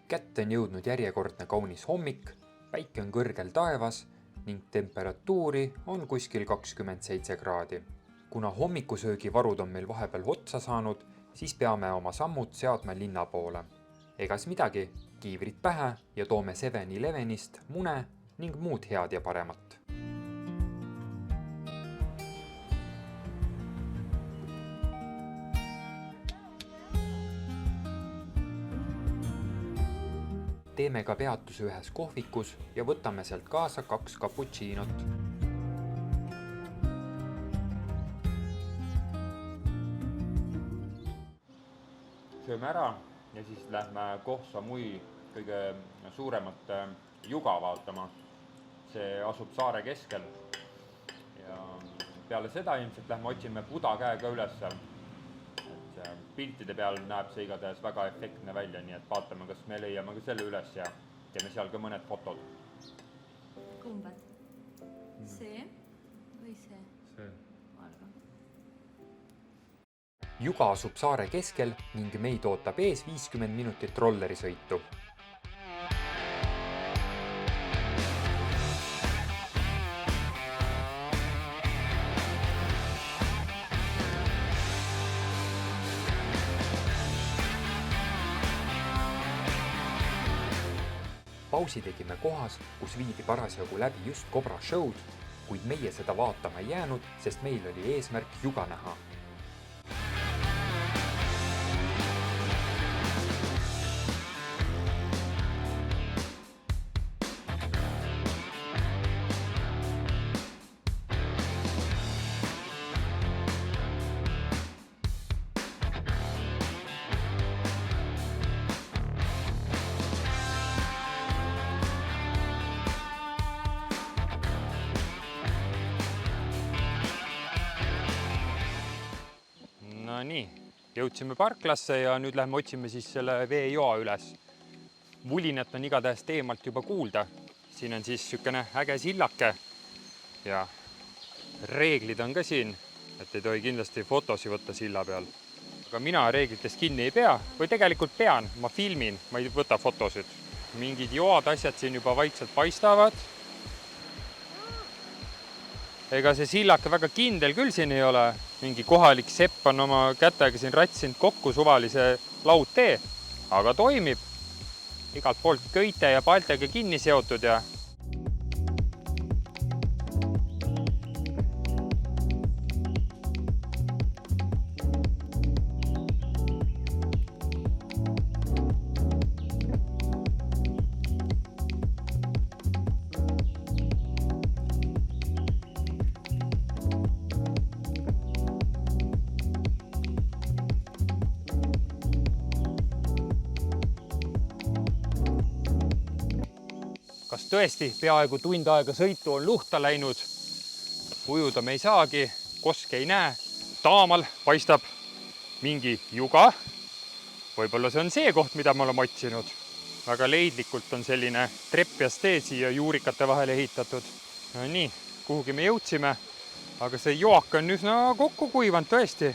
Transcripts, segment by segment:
Kätte on jõudnud järjekordne kaunis hommik, päike on kõrgel taevas ning temperatuuri on kuskil 27 kraadi. Kuna hommikusöögivarud on meil vahepeal otsa saanud, siis peame oma sammud seadma linna poole. Egas midagi, kiivrid pähe ja toome 7-Elevenist mune ning muud head ja paremat. Teeme ka peatuse ühes kohvikus ja võtame sealt kaasa 2 cappuccinot. Sööme ära ja siis lähme Koh Samui kõige suuremat juga vaatama. See asub saare keskel. Ja peale seda ilmselt lähme otsime Buda käe ka ülesse. Piltide peal näeb see igatahes väga efektne välja, nii et vaatame, kas me leiame ka selle üles ja teeme seal ka mõned fotod. Kumbad? See või see? See. Arva. Juga asub saare keskel ning meid ootab ees 50 minutit rollerisõitu. Pausi tegime kohas, kus viidi parasjagu läbi just Cobra show'd, kuid meie seda vaatama ei jäänud, sest meil oli eesmärk juga näha. No nii, jõudsime parklasse ja nüüd lähme otsime siis selle veejoa üles. Vulinet on igatahes teemalt juba kuulda. Siin on siis sükene äge sillake ja reeglid on ka siin, et ei tohi kindlasti fotosi võtta silla peal. Aga mina reeglitest kinni ei pea või tegelikult pean, ma filmin, ma ei võta fotosid. Mingid joad asjad siin juba vaikselt paistavad. Ega see sillake väga kindel küll siin ei ole. Mingi kohalik sepp on oma kätega siin ratsinud kokku suvalise laudtee, aga toimib. Igalt poolt köite ja paltega kinni seotud ja kas tõesti peaaegu tund aega sõitu on luhta läinud. Ujuda me ei saagi, koske ei näe. Taamal paistab mingi juga. Võib-olla see on see koht, mida me oleme otsinud. Väga leidlikult on selline trepp ja steesi ja juurikate vahel ehitatud. No nii, kuhugi me jõudsime, aga see joak on üsna kokku kuivanud tõesti.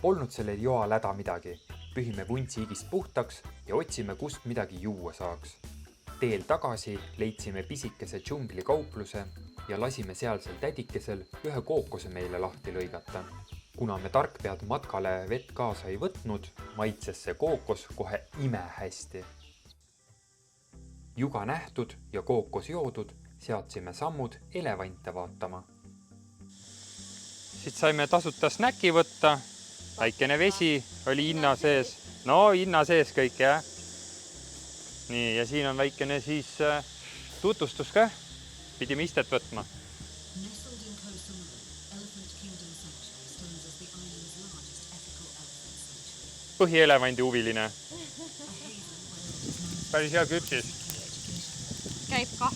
Polnud selle joa läda midagi. Pühime vuntsi igist puhtaks ja otsime, kust midagi juua saaks. Teel tagasi leidsime pisikese džungli kaupluse ja lasime sealsel tädikesel ühe kookose meile lahti lõigata. Kuna me tarkpead matkale vett kaasa ei võtnud, maitses see kookos kohe imehästi. Juga nähtud ja kookos joodud, seadsime sammud elevante vaatama. Siit saime tasuta snäki võtta. Väikene vesi oli hinna sees. No hinna sees kõik, jah. Nii, ja siin on väikene siis tutvustus ka. Pidime istet võtma. põhielevandi huviline. Päris hea küpsis. Käib kah.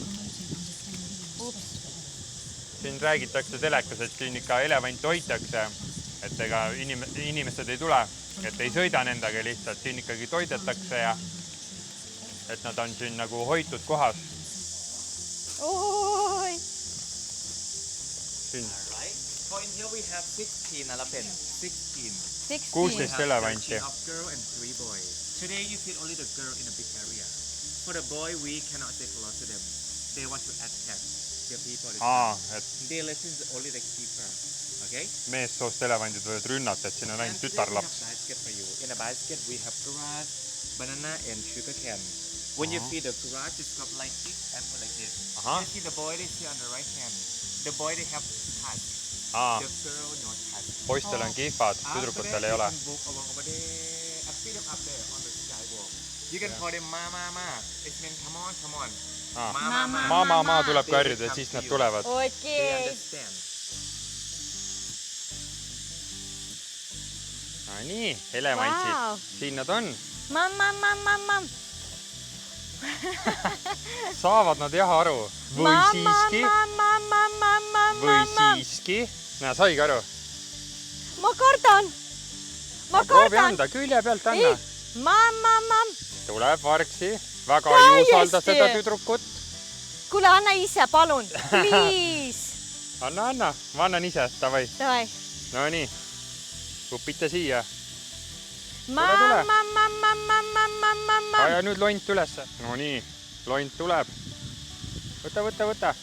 Ups. Siin räägitakse telekas, et siin ikka elevanti hoitakse, et ega inimesed ei tule, et ei sõida nendega lihtsalt. Siin ikkagi toidetakse ja et nad on siin nagu hoitud kohas. Oi! Siin For in here we have 16 elephants. 16. 16 elevanti. Of girl and 3 boys. Today you feed only the girl in a big area. For the boy we cannot say hello to them. They want to attack the people. Et They listen to only the keeper. Okay? meessoost elevandid võivad rünnata, et siin on ainult tütarlaps. Basket for you. In a basket we have grass, banana and sugar cane. When you feed the grass, it's got like this and put like this. You see the boy they see on the right hand. The boy they have touch. The girl no touch. Poistel on kihvad, tüdrukutel ei ole. You can call them ma. It means come on. Mama tuleb karjuda, siis nad tulevad. They Okei. understand. No nii, elevantsid. Vau. Siin nad on. Mam. Saavad nad jah aru. Või siiski. Näe, saigi aru. Ma kardan. Proovi anda, külje pealt anna. Mam. Tuleb vargsi. Väga ei usalda Täiesti. seda tüdrukut. Kuule, anna ise, palun. Please. Anna. Ma annan ise, davai. Davai. No nii. Upita siia. Mam. Ja nüüd lont üles. No nii, lont tuleb. Võta.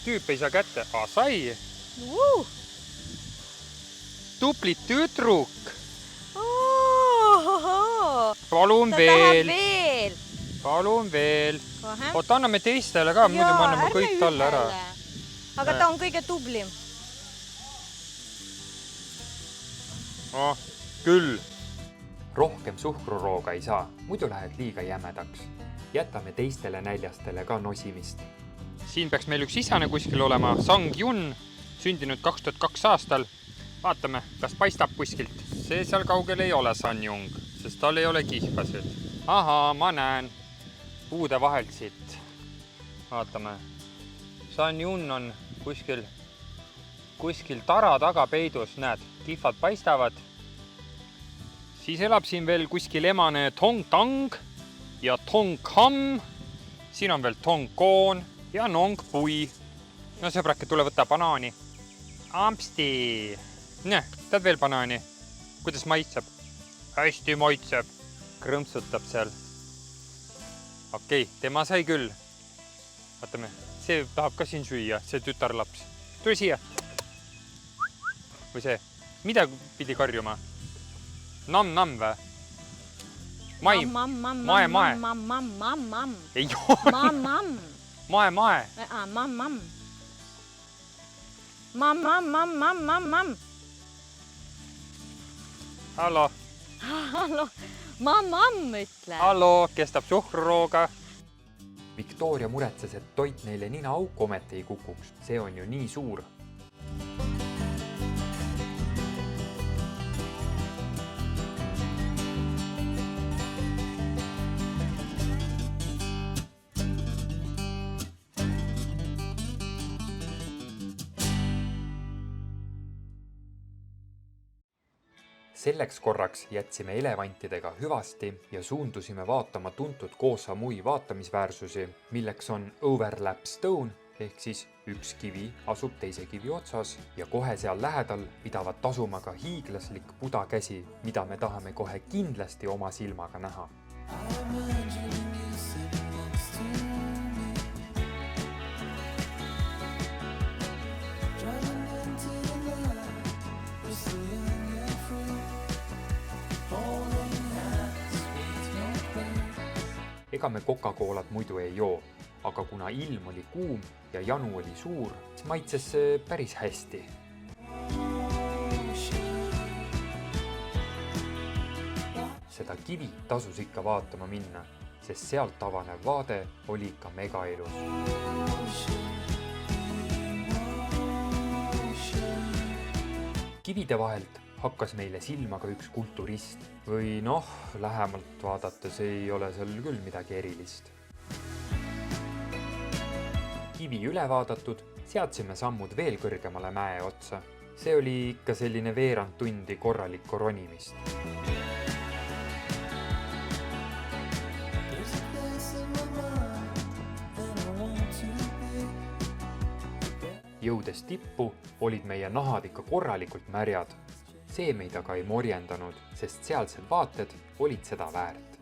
Tüüp ei saa kätte. Sai. Tupli tüdruk. Palun veel. Palun veel. Oot, anname teistele ka, muidu me anname kõik talle ära. Aga ta on kõige tublim. Küll. Rohkem suhkrurooga ei saa, muidu lähed liiga jämedaks. Jätame teistele näljastele ka nosimist. Siin peaks meil üks isane kuskil olema. Sang Yun, sündinud 2002 aastal. Vaatame, kas paistab kuskilt. See seal kaugel ei ole San Jung, sest tal ei ole kihvasid. Ahaa, ma näen. Puude vahelt siit. Vaatame. San Jun on kuskil tara taga peidus. Näed, kihvad paistavad. Siis elab siin veel kuskil emane Tong Tang ja Tong Kam. Siin on veel Tong Koon ja Nong Pui. No sõbrake, tule võtta banaani. Ampsti. Näe, tead veel banaani. Kuidas maitseb? Hästi maitseb. Krõmpsutab seal. Okei, tema sai küll. Vaatame, see tahab ka siin süüa, see tütarlaps. Tule siia. Või see, mida pidi karjuma? Nam vä? Mai. Mae. Ei ole. Mae. Hallo. Ütle. Hallo, kestab suhkrurooga. Victoria muretses, et toit neile nina auku ometi ei kukuks. See on ju nii suur. Selleks korraks jätsime elevantidega hüvasti ja suundusime vaatama tuntud Koh Samui vaatamisväärsusi, milleks on Overlap Stone ehk siis üks kivi asub teise kivi otsas ja kohe seal lähedal pidavad tasuma ka hiiglaslik Buda käsi, mida me tahame kohe kindlasti oma silmaga näha. Ega me Coca-Colat muidu ei joo, aga kuna ilm oli kuum ja janu oli suur, siis maitses päris hästi. Seda kivi tasus ikka vaatama minna, sest sealt avanev vaade oli ikka mega ilus. Kivide vahelt hakkas meile silma ka üks kulturist. Või noh, lähemalt vaadates ei ole seal küll midagi erilist. Kivi üle vaadatud, seadsime sammud veel kõrgemale mäe otsa. See oli ikka selline veerand tundi korralikku ronimist. Jõudes tippu olid meie nahad ikka korralikult märjad. See meid aga ei morjendanud, sest sealsed vaated olid seda väärt.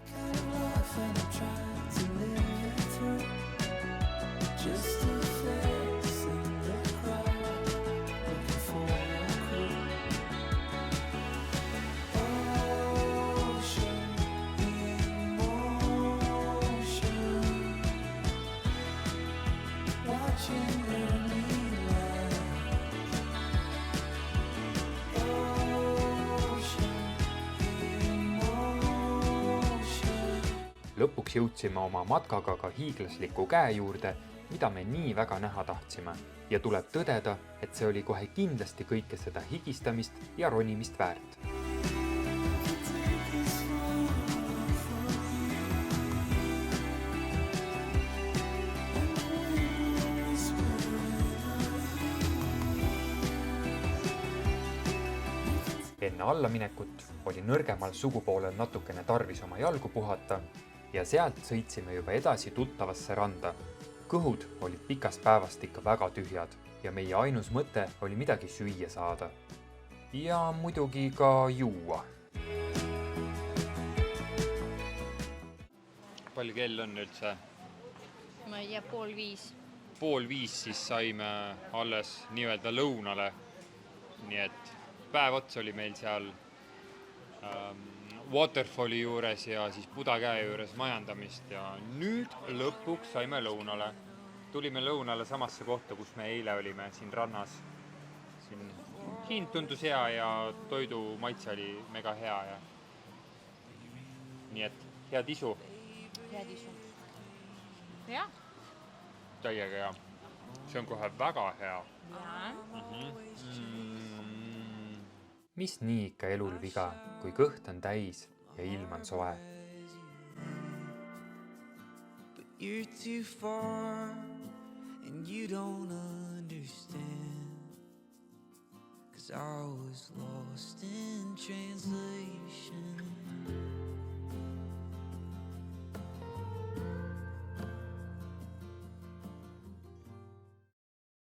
Lõpuks jõudsime oma matkaga ka hiiglasliku käe juurde, mida me nii väga näha tahtsime. Ja tuleb tõdeda, et see oli kohe kindlasti kõike seda higistamist ja ronimist väärt. Enne allaminekut oli nõrgemal sugupoolel natukene tarvis oma jalgu puhata ja sealt sõitsime juba edasi tuttavasse randa. Kõhud olid pikast päevast ikka väga tühjad ja meie ainus mõte oli midagi süüa saada. Ja muidugi ka juua. Palju kell on üldse? Ma ei tea, 4:30. 4:30 siis saime alles nii-öelda lõunale. Nii et päev ots oli meil seal Waterfalli juures ja siis Budakäe juures majandamist ja nüüd lõpuks saime lõunale. Tulime lõunale samasse kohta, kus me eile olime siin rannas. Siin hind tundus hea ja toidu maitse oli mega hea. Ja... Nii et head isu. Head isu. Ja? Täiega hea. See on kohe väga hea. Ja. Mis nii ikka elul viga, kui kõht on täis ja ilm on soe. But you're too far and you don't understand 'cause I was lost in translation.